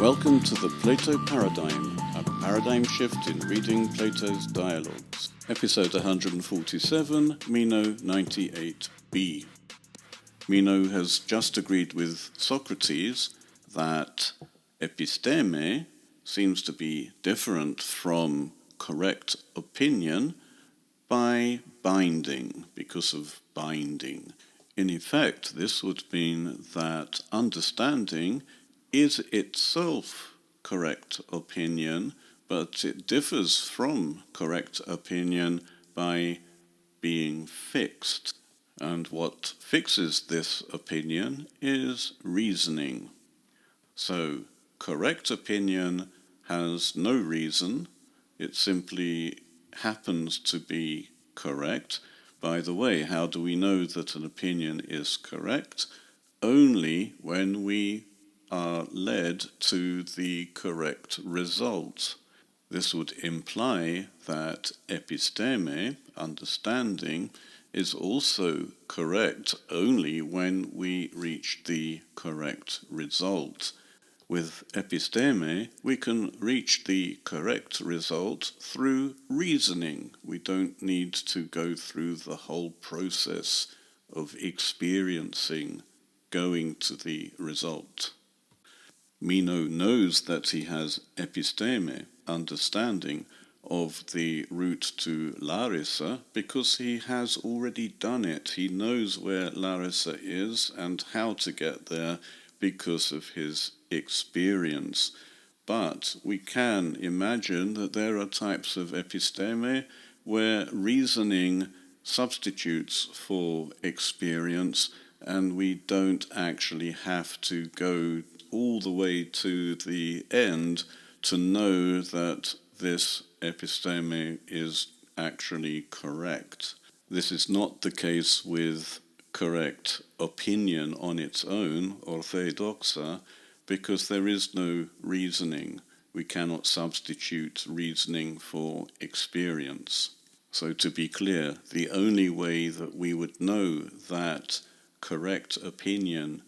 Welcome to the Plato Paradigm, a paradigm shift in reading Plato's dialogues. Episode 147, Meno 98b. Meno has just agreed with Socrates that epistēmē seems to be different from correct opinion by binding, because of binding. In effect, this would mean that understanding is itself correct opinion, but it differs from correct opinion by being fixed. And what fixes this opinion is reasoning. So, correct opinion has no reason, it simply happens to be correct. By the way, how do we know that an opinion is correct? Only when we are led to the correct result. This would imply that epistēmē, understanding, is also correct only when we reach the correct result. With epistēmē, we can reach the correct result through reasoning. We don't need to go through the whole process of experiencing going to the result. Meno knows that he has epistēmē, understanding, of the route to Larissa because he has already done it. He knows where Larissa is and how to get there because of his experience. But we can imagine that there are types of epistēmē where reasoning substitutes for experience, and we don't actually have to go all the way to the end to know that this epistēmē is actually correct. This is not the case with correct opinion on its own, orthē doxa, because there is no reasoning. We cannot substitute reasoning for experience. So to be clear, the only way that we would know that correct opinion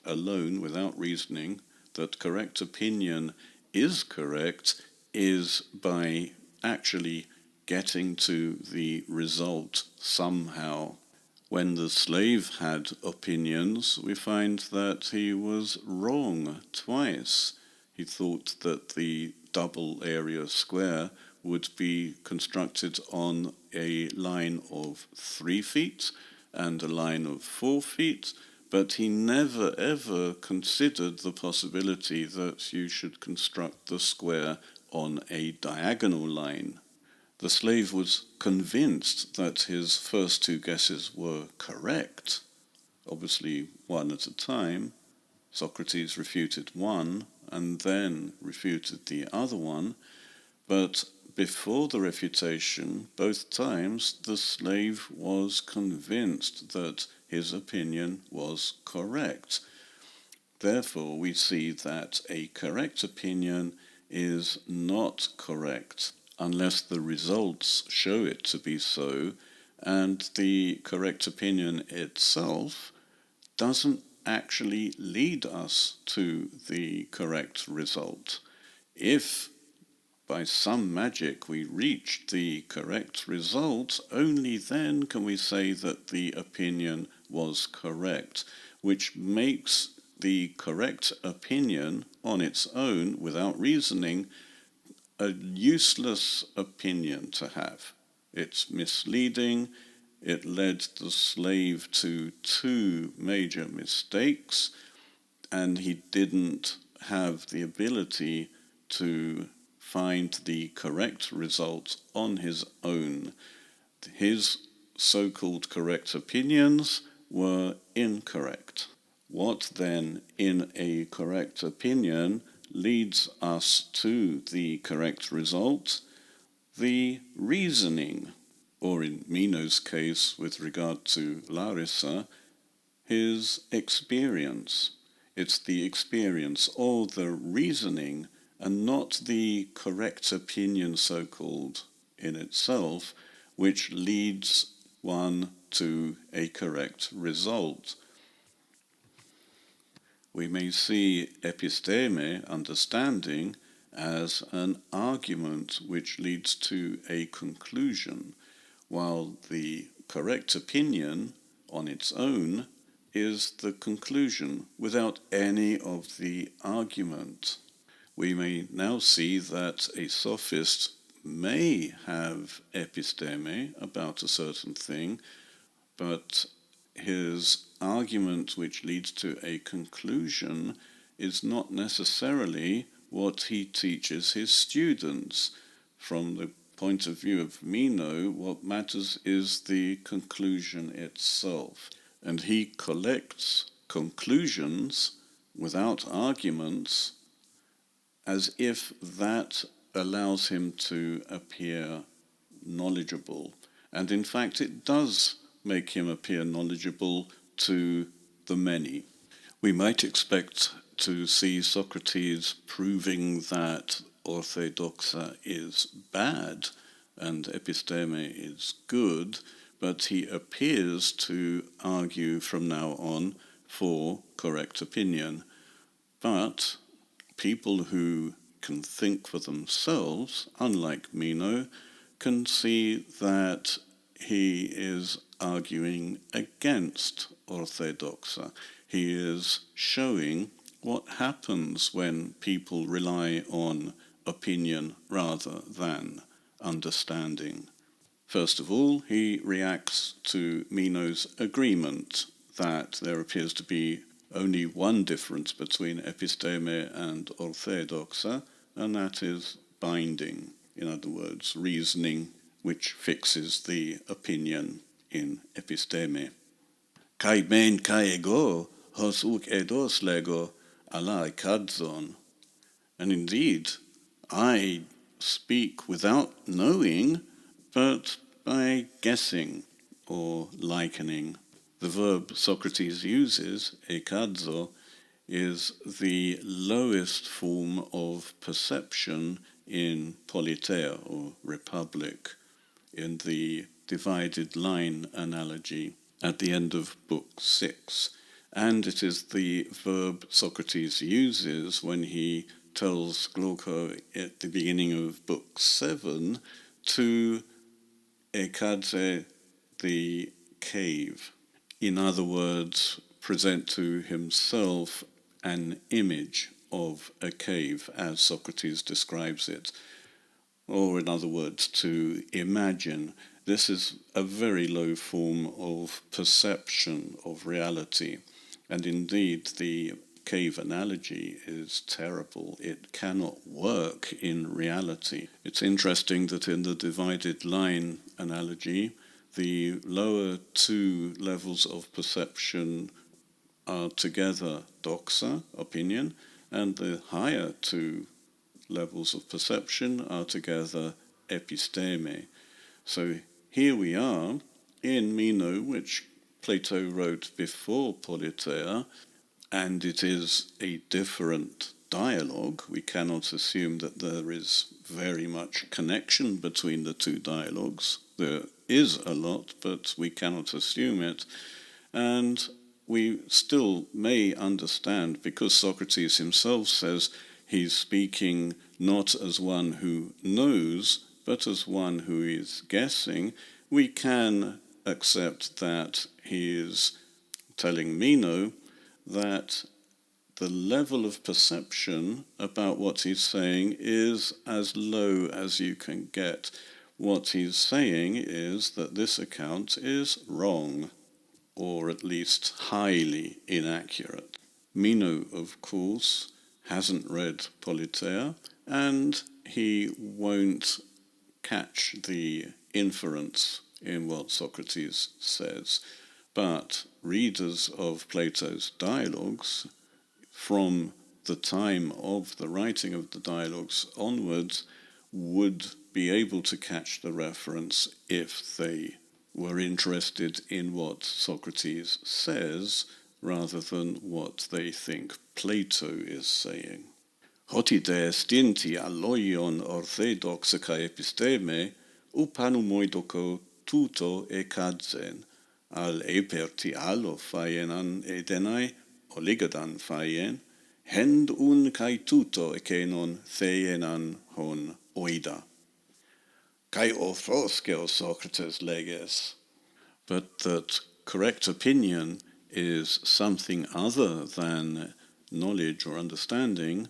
alone, without reasoning, that correct opinion is correct is by actually getting to the result somehow. When the slave had opinions, we find that he was wrong twice. He thought that the double area square would be constructed on a line of 3 feet and a line of 4 feet, but he never ever considered the possibility that you should construct the square on a diagonal line. The slave was convinced that his first 2 guesses were correct, obviously one at a time. Socrates refuted one and then refuted the other one, but before the refutation, both times, the slave was convinced that his opinion was correct. Therefore, we see that a correct opinion is not correct unless the results show it to be so, and the correct opinion itself doesn't actually lead us to the correct result. If by some magic we reach the correct result, only then can we say that the opinion was correct, which makes the correct opinion on its own, without reasoning, a useless opinion to have. It's misleading. It led the slave to 2 major mistakes, and he didn't have the ability to find the correct result on his own. His so-called correct opinions were incorrect. What then in a correct opinion leads us to the correct result? The reasoning, or in Meno's case with regard to Larissa, his experience. It's the experience or the reasoning and not the correct opinion, so-called, in itself, which leads one to a correct result. We may see epistēmē, understanding, as an argument which leads to a conclusion, while the correct opinion on its own is the conclusion without any of the argument. We may now see that a sophist may have epistēmē about a certain thing, but his argument which leads to a conclusion is not necessarily what he teaches his students. From the point of view of Meno, what matters is the conclusion itself. And he collects conclusions without arguments as if that allows him to appear knowledgeable. And in fact, it does make him appear knowledgeable to the many. We might expect to see Socrates proving that orthē doxa is bad and epistēmē is good, but he appears to argue from now on for correct opinion. But people who can think for themselves, unlike Meno, can see that he is arguing against orthē doxa. He is showing what happens when people rely on opinion rather than understanding. First of all, he reacts to Meno's agreement that there appears to be only one difference between epistēmē and orthē doxa, and that is binding, in other words, reasoning, which fixes the opinion in epistēmē. Kai men kai ego, hos uk eidos lego, ala ekadzon. And indeed, I speak without knowing, but by guessing or likening. The verb Socrates uses, ekadzo, is the lowest form of perception in politeia, or republic, in the divided line analogy at the end of Book 6. And it is the verb Socrates uses when he tells Glauco at the beginning of Book 7 to ekadze the cave. In other words, present to himself an image of a cave as Socrates describes it. Or in other words, to imagine. This is a very low form of perception of reality. And indeed, the cave analogy is terrible. It cannot work in reality. It's interesting that in the divided line analogy, the lower two levels of perception are together doxa, opinion, and the higher two levels of perception are together epistēmē. So here we are in Meno, which Plato wrote before politeia, and it is a different dialogue. We cannot assume that there is very much connection between the two dialogues. There is a lot, but we cannot assume it. And we still may understand, because Socrates himself says he's speaking not as one who knows, but as one who is guessing, we can accept that he is telling Meno that the level of perception about what he's saying is as low as you can get. What he's saying is that this account is wrong, or at least highly inaccurate. Meno, of course, hasn't read politeia, and he won't catch the inference in what Socrates says. But readers of Plato's dialogues, from the time of the writing of the dialogues onwards, would be able to catch the reference if they were interested in what Socrates says rather than what they think Plato is saying. Hotide stinti alloion orthē doxa kai epistēmē, upanu moidoko tuto ekadzen, al eperti allo faienan edenai oligadan phaien, hend un kai tuto ekenon theienan hon oida. Kai orthos geos Socrates leges. But that correct opinion is something other than knowledge or understanding,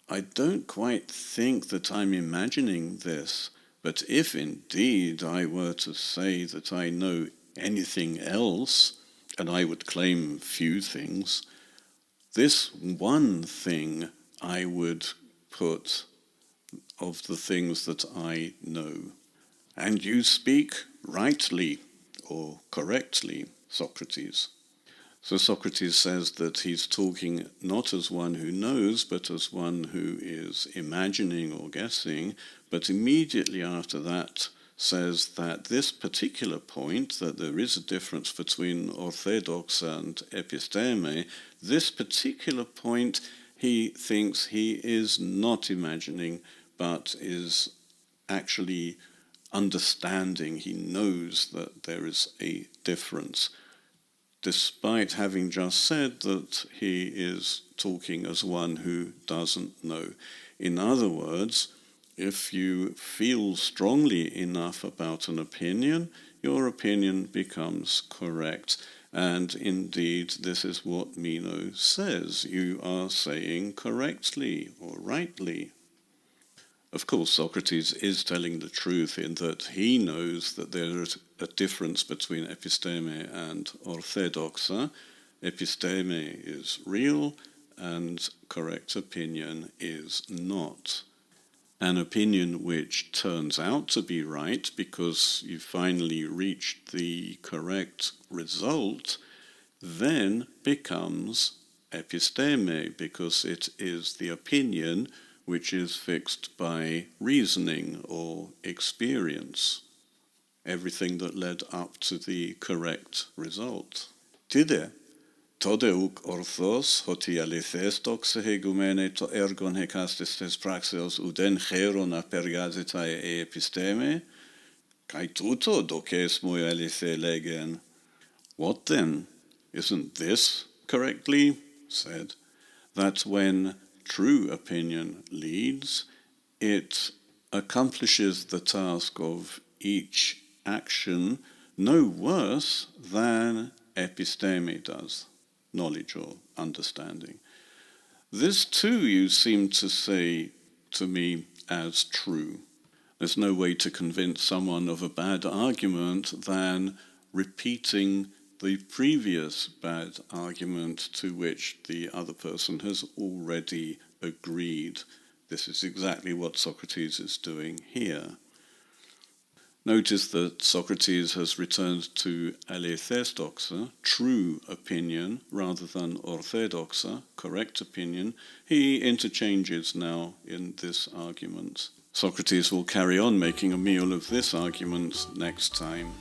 I don't quite think that I'm imagining this, but if indeed I were to say that I know anything else, and I would claim few things, this one thing I would put of the things that I know. And you speak rightly or correctly, Socrates. So Socrates says that he's talking not as one who knows, but as one who is imagining or guessing, but immediately after that says that this particular point, that there is a difference between orthē, doxa and epistēmē, this particular point he thinks he is not imagining, but is actually understanding. He knows that there is a difference, despite having just said that he is talking as one who doesn't know. In other words, if you feel strongly enough about an opinion, your opinion becomes correct. And indeed, this is what Meno says. You are saying correctly or rightly. Of course, Socrates is telling the truth in that he knows that there is a difference between epistēmē and orthē, doxa. Epistēmē is real and correct opinion is not. An opinion which turns out to be right because you finally reached the correct result then becomes epistēmē because it is the opinion which is fixed by reasoning or experience, everything that led up to the correct result. Tide, todeuk orthos, hoti alethès doxa hegumene to ergon hekastes praxeos uden cheron apergazitae e epistēmē, kai tuto doces moi alethē legen. What then? Isn't this correctly said? That when true opinion leads, it accomplishes the task of each action no worse than epistēmē does, knowledge or understanding. This too you seem to say to me as true. There's no way to convince someone of a bad argument than repeating the previous bad argument to which the other person has already agreed. This is exactly what Socrates is doing here. Notice that Socrates has returned to alethès doxa, true opinion, rather than orthē doxa, correct opinion. He interchanges now in this argument. Socrates will carry on making a meal of this argument next time.